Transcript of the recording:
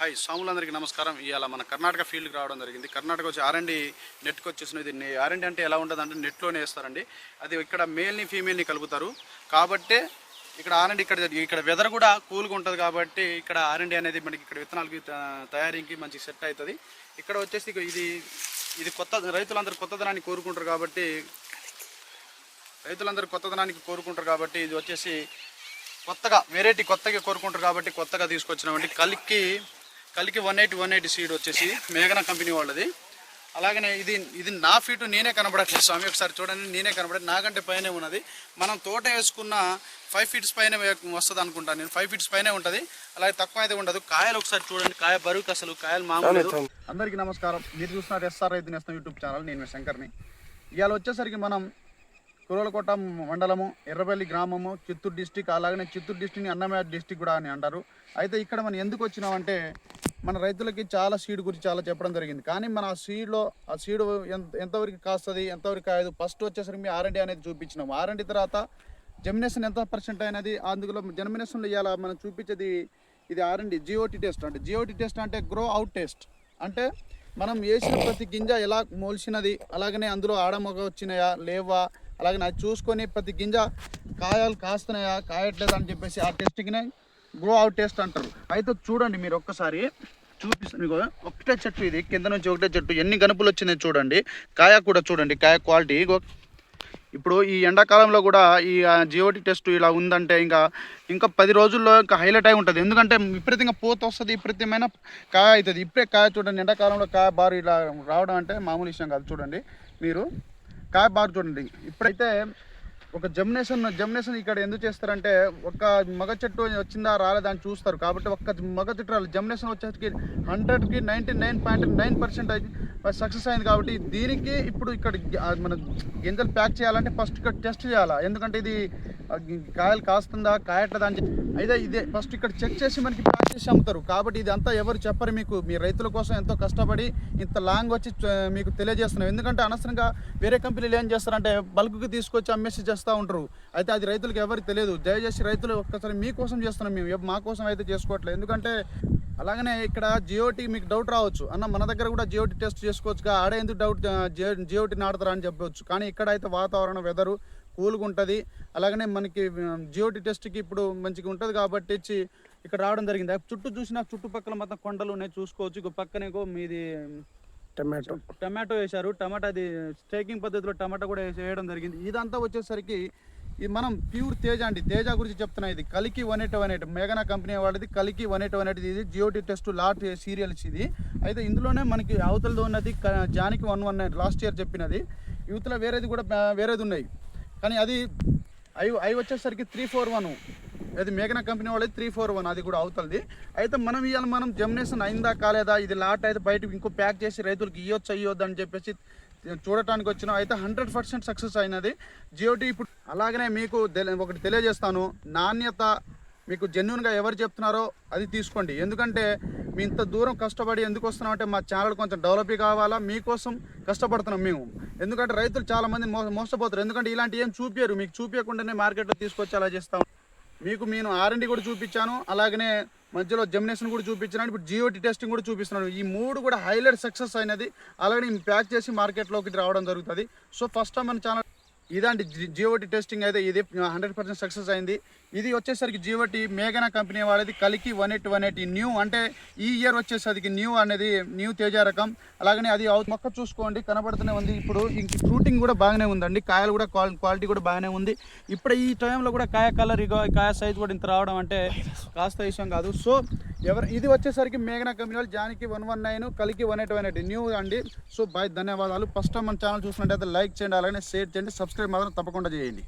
Hi స్వాములందరికీ నమస్కారం. ఇవాళ మన కర్ణాటక ఫీల్డ్కి రావడం జరిగింది. కర్ణాటక వచ్చి ఆర్ఎండి నెట్కి వచ్చేసిన ఇది ఆర్ఎండి అంటే ఎలా ఉంటుంది అంటే నెట్లోనే వేస్తారండి. అది ఇక్కడ మేల్ని ఫీమేల్ని కలుపుతారు కాబట్టి ఇక్కడ ఆర్ఎండి ఇక్కడ వెదర్ కూడా కూల్గా ఉంటుంది కాబట్టి ఇక్కడ ఆర్ఎండి అనేది మనకి ఇక్కడ విత్తనాలకి తయారీకి మంచి సెట్ అవుతుంది. ఇక్కడ వచ్చేసి ఇది కొత్త రైతులందరూ కొత్తదనాన్ని కోరుకుంటారు కాబట్టి ఇది వచ్చేసి కొత్తగా వెరైటీ కొత్తగా కోరుకుంటారు కాబట్టి కొత్తగా తీసుకొచ్చినామండి. కలికి 180 సీడ్ వచ్చేసి మేఘనా కంపెనీ వాళ్ళది. అలాగనే ఇది నా ఫీటు నేనే కనబడట్లేదు స్వామి, ఒకసారి చూడండి, నేనే కనబడేది, నాకంటే పైనే ఉన్నది. మనం తోట వేసుకున్న 5 ఫీట్స్ పైన వస్తుంది అనుకుంటాను నేను. 5 ఫీట్స్ పైనే ఉంటుంది, అలాగే తక్కువ అయితే ఉండదు. కాయలు ఒకసారి చూడండి, కాయ బరువుకి అసలు కాయలు మామూలు. అందరికీ నమస్కారం. మీరు చూస్తున్నారు ఎస్ఆర్ రైతు నేస్తం యూట్యూబ్ ఛానల్. నేను శంకర్ని. ఇవాళ వచ్చేసరికి మనం కురవలకోట మండలము, ఎర్రబెల్లి గ్రామము, చిత్తూరు డిస్టిక్, అలాగనే చిత్తూరు డిస్టిక్ని అన్నమయ్య డిస్టిక్ కూడా అని అంటారు. అయితే ఇక్కడ మనం ఎందుకు వచ్చినామంటే మన రైతులకి చాలా సీడ్ గురించి చాలా చెప్పడం జరిగింది. కానీ మన ఆ సీడ్ ఎంతవరకు కాస్తుంది, ఎంతవరకు కాదు, ఫస్ట్ వచ్చేసరికి మీ ఆర్ఎండి అనేది చూపించినాము. ఆర్ఎండి తర్వాత జెమినేషన్ ఎంత పర్సెంట్ అయినది, అందులో జెమినేషన్లో ఇవాళ మనం చూపించేది ఇది ఆర్ఎండి జిఓటి టెస్ట్. అంటే జిఓటి టెస్ట్ అంటే గ్రో అవుట్ టెస్ట్. అంటే మనం వేసిన ప్రతి గింజ ఎలా మోల్చినది, అలాగనే అందులో ఆడమొగ వచ్చినాయా లేవా, అలాగే అది చూసుకొని ప్రతి గింజ కాయలు కాస్తున్నాయా కాయట్లేదా అని చెప్పేసి ఆ టెస్ట్కినే గ్రో అవుట్ టెస్ట్ అంటారు. అయితే చూడండి, మీరు ఒక్కసారి చూపిస్తాను. మీకు ఒకటే చెట్టు, ఇది కింద నుంచి ఒకటే చెట్టు, ఎన్ని గనుపులు వచ్చినాయి చూడండి. కాయ కూడా చూడండి, కాయ క్వాలిటీ. ఇప్పుడు ఈ ఎండాకాలంలో కూడా ఈ జిఓటి టెస్ట్ ఇలా ఉందంటే ఇంకా 10 రోజుల్లో ఇంకా హైలైట్ అయి ఉంటుంది. ఎందుకంటే విపరీతంగా పూత వస్తుంది, విపరీతమైన కాయ అవుతుంది. ఇప్పుడే కాయ చూడండి, ఎండాకాలంలో కాయ బారు ఇలా రావడం అంటే మామూలు విషయం కాదు. చూడండి మీరు కాయ బారు చూడండి. ఇప్పుడైతే ఒక జెమినేషన్ ఇక్కడ ఎందుకు చేస్తారంటే ఒక మగ చెట్టు వచ్చిందా రాలేదా అని చూస్తారు. కాబట్టి ఒక్క మగ చెట్టు రాలేదు, జెమినేషన్ వచ్చేసరికి 100కి 99.9% సక్సెస్ అయింది. కాబట్టి దీనికి ఇప్పుడు ఇక్కడ మన గింజలు ప్యాక్ చేయాలంటే ఫస్ట్ ఇక్కడ టెస్ట్ చేయాలా, ఎందుకంటే ఇది కాయలు కాస్తుందా కాయట్లేదా అని. అయితే ఇదే ఫస్ట్ ఇక్కడ చెక్ చేసి మనకి ప్యాక్ చేసి అమ్ముతారు. కాబట్టి ఇది అంతా ఎవరు చెప్పరు మీకు. మీ రైతుల కోసం ఎంతో కష్టపడి ఇంత లాంగ్ వచ్చి మీకు తెలియజేస్తున్నాం. ఎందుకంటే అనవసరంగా వేరే కంపెనీలు ఏం చేస్తారంటే బల్క్కి తీసుకొచ్చి అమ్మేసి చేస్తూ ఉంటారు. అయితే అది రైతులకు ఎవరికి తెలియదు. దయచేసి రైతులు ఒక్కసారి మీకోసం చేస్తున్నాం మేము, మా కోసం అయితే చేసుకోవట్లేదు. ఎందుకంటే అలాగనే ఇక్కడ జిఓటి మీకు డౌట్ రావచ్చు, అన్న మన దగ్గర కూడా జిఓటి టెస్ట్ చేసుకోవచ్చు, ఆడే ఎందుకు డౌట్ జిఓటి నాడతారా అని చెప్పవచ్చు. కానీ ఇక్కడ అయితే వాతావరణం వెదరు కూల్గా ఉంటుంది. అలాగనే మనకి జిఓటి టెస్ట్కి ఇప్పుడు మంచిగా ఉంటుంది కాబట్టి ఇక్కడ రావడం జరిగింది. చుట్టూ చూసినా చుట్టుపక్కల మొత్తం కొండలు ఉన్నాయి చూసుకోవచ్చు. ఇక పక్కనే మీది టమాటో వేశారు. టమాటా అది స్టేకింగ్ పద్ధతిలో టమాటా కూడా వేయడం జరిగింది. ఇదంతా వచ్చేసరికి ఇది మనం ప్యూర్ తేజ అండి. తేజ గురించి చెప్తున్నా. ఇది కలికి 180 మేఘనా కంపెనీ వాళ్ళది. కలికి 180 ఇది జిఓటి టెస్ట్ లాట్ సీరియల్స్ ఇది. అయితే ఇందులోనే మనకి అవతలది ఉన్నది జానికి 119 లాస్ట్ ఇయర్ చెప్పినది. యువతలో వేరేది ఉన్నాయి. కానీ అది అవి వచ్చేసరికి 341, అది మేఘనా కంపెనీ వాళ్ళది 341, అది కూడా అవుతుంది. అయితే మనం జెమినేషన్ అయిందా కాలేదా, ఇది లాట్ అయితే బయటకు ఇంకో ప్యాక్ చేసి రైతులకు ఇవ్వద్దు అని చెప్పేసి చూడటానికి వచ్చినాం. అయితే 100% సక్సెస్ అయినది జిఓటి. ఇప్పుడు అలాగనే మీకు ఒకటి తెలియజేస్తాను, నాణ్యత మీకు జెన్యున్గా ఎవరు చెప్తున్నారో అది తీసుకోండి. ఎందుకంటే మీ ఇంత దూరం కష్టపడి ఎందుకు వస్తున్నాం అంటే మా ఛానల్ కొంచెం డెవలప్ కావాలా, మీకోసం కష్టపడుతున్నాం మేము. ఎందుకంటే రైతులు చాలామంది మోసపోతారు. ఎందుకంటే ఇలాంటి ఏం చూపించారు, మీకు చూపించకుండానే మార్కెట్లో తీసుకొచ్చి అలా చేస్తాం. మీకు నేను ఆర్ఎండి కూడా చూపించాను, అలాగనే మధ్యలో జెమినేషన్ కూడా చూపించాను, ఇప్పుడు జిఓటి టెస్టింగ్ కూడా చూపిస్తున్నాను. ఈ 3 కూడా హైలైట్ సక్సెస్ అయినది. అలాగే ప్యాక్ చేసి మార్కెట్లోకి రావడం జరుగుతుంది. సో ఫస్ట్ టైం మన ఛానల్ ఇదండి జిఓటి టెస్టింగ్ అయితే ఇది 100% సక్సెస్ అయింది. ఇది వచ్చేసరికి జిఓటి మేఘనా కంపెనీ వాళ్ళది కలికి 180 న్యూ. అంటే ఈ ఇయర్ వచ్చేసరికి న్యూ తేజ రకం. అలాగనే అది మొక్క చూసుకోండి కనబడుతూనే ఉంది. ఇప్పుడు ఇంక ఫ్రూటింగ్ కూడా బాగానే ఉందండి, కాయలు కూడా క్వాలిటీ కూడా బాగానే ఉంది. ఇప్పుడు ఈ టైంలో కూడా కాయ కలర్ కాయ సైజ్ కూడా ఇంత రావడం అంటే కాస్త విషయం కాదు. సో ఇది వచ్చేసరికి మేఘనా కంపెనీ వాళ్ళు జానికి 119 కలికి 180 న్యూ అండి. సో బాయ్, ధన్యవాదాలు. ఫస్ట్ టైం మన ఛానల్ చూసినట్టయితే లైక్ చేయండి, అలాగే షేర్ చేయండి, సబ్స్క్రైబ్ మాత్రం తప్పకుండా చేయండి.